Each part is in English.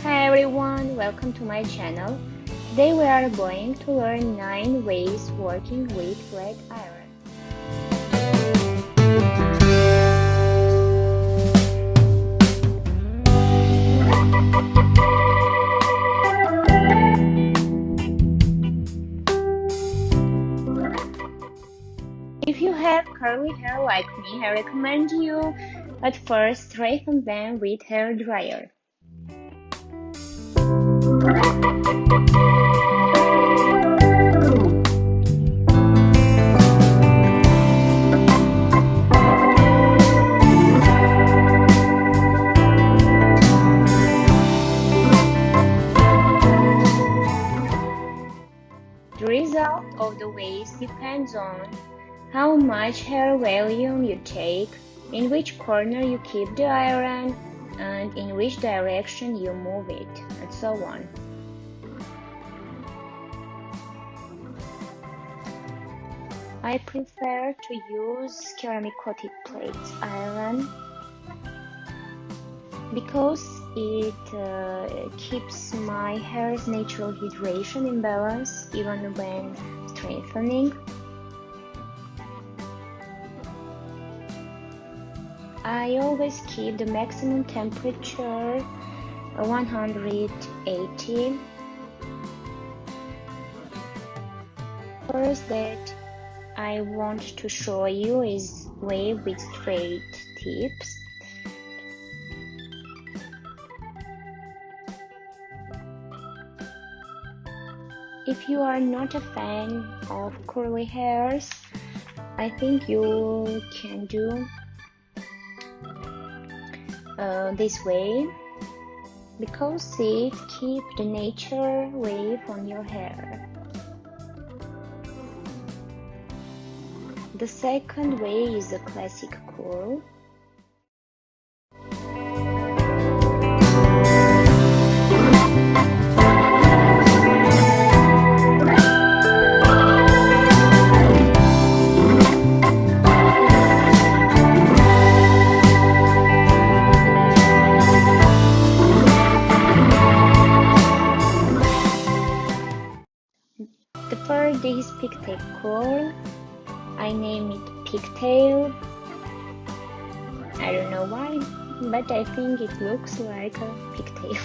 Hi everyone, welcome to my channel. Today we are going to learn 9 ways working with flat iron. If you have curly hair like me, I recommend you at first straighten them with hair dryer. The result of the waves depends on how much hair volume you take, in which corner you keep the iron, and in which direction you move it, and so on. I prefer to use ceramic coated plates iron because it keeps my hair's natural hydration in balance even when strengthening. I always keep the maximum temperature 180. First that I want to show you is wave with straight tips. If you are not a fan of curly hairs, I think you can do this way because it keeps the nature wave on your hair. The second way is the classic curl. The third is pigtail curl. I name it Pigtail. I don't know why, but I think it looks like a pigtail.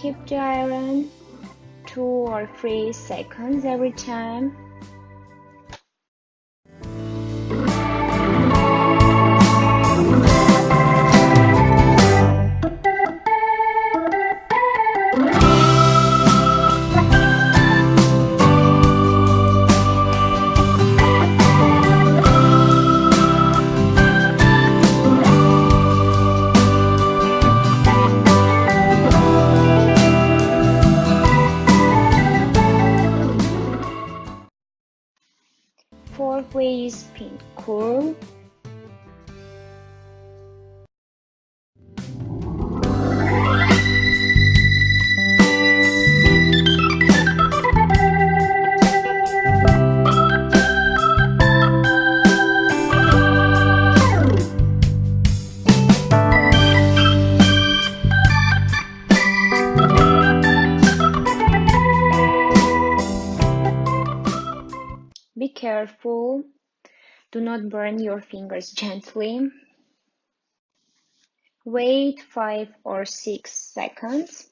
Keep the iron 2 or 3 seconds every time. Fourth way is pin curl. Be careful, do not burn your fingers gently. Wait 5 or 6 seconds.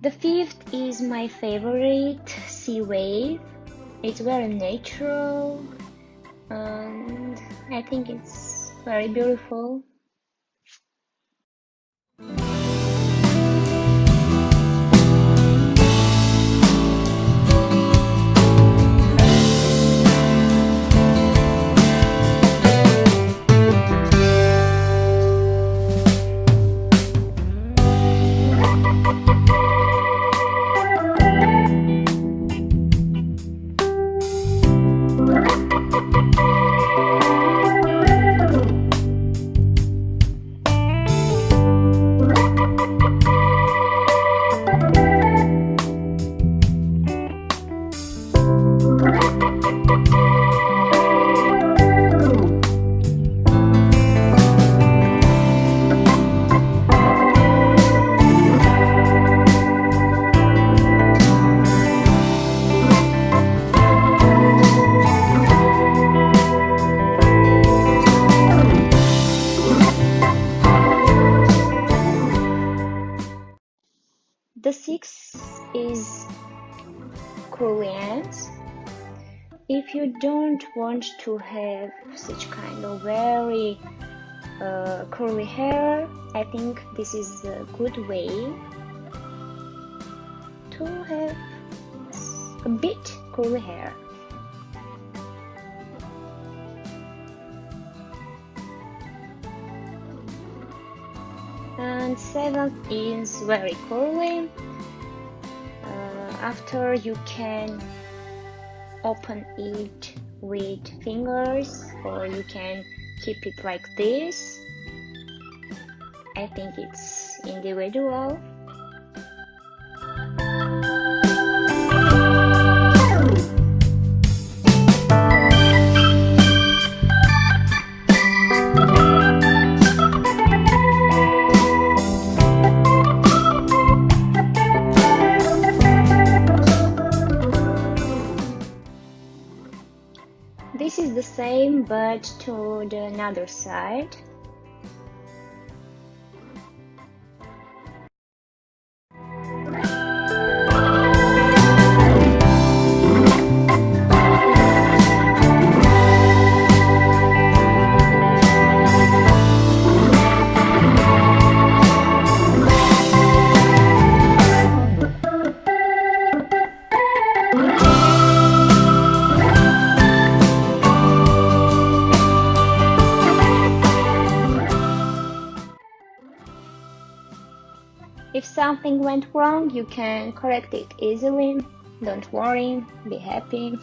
The fifth is my favorite, sea wave. It's very natural and I think it's very beautiful. The sixth is curly ends. If you don't want to have such kind of very curly hair, I think this is a good way to have a bit curly hair. And seventh is very curly. After you can open it with fingers or you can keep it like this. I think it's individual. This is the same but to the another side. If something went wrong, you can correct it easily. Don't worry, be happy.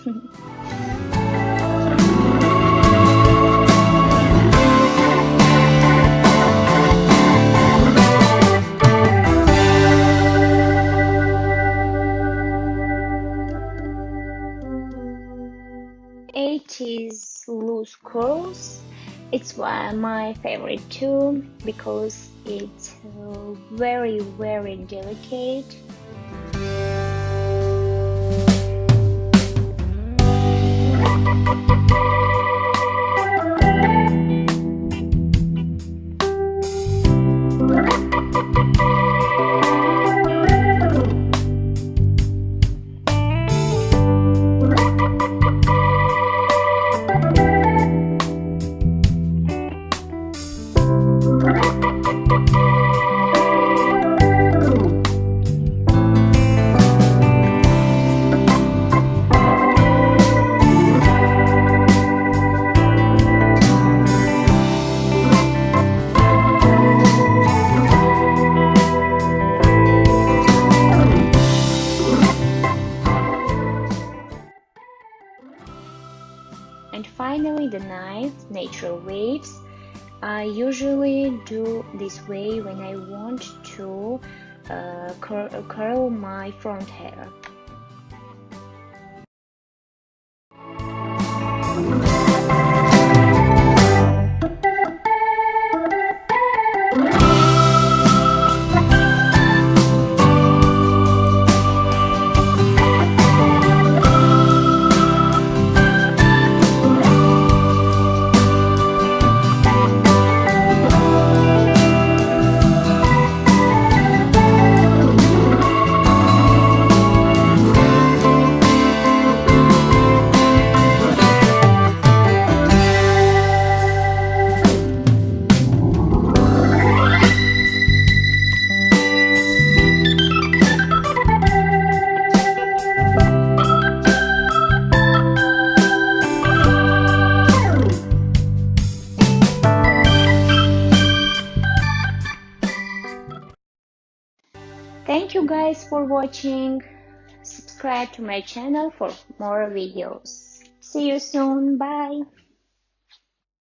Eight is loose curls. It's my favorite too because it's very delicate. And finally, the ninth, natural waves. I usually do this way when I want to curl my front hair. for watching. Subscribe to my channel for more videos. See you soon. Bye.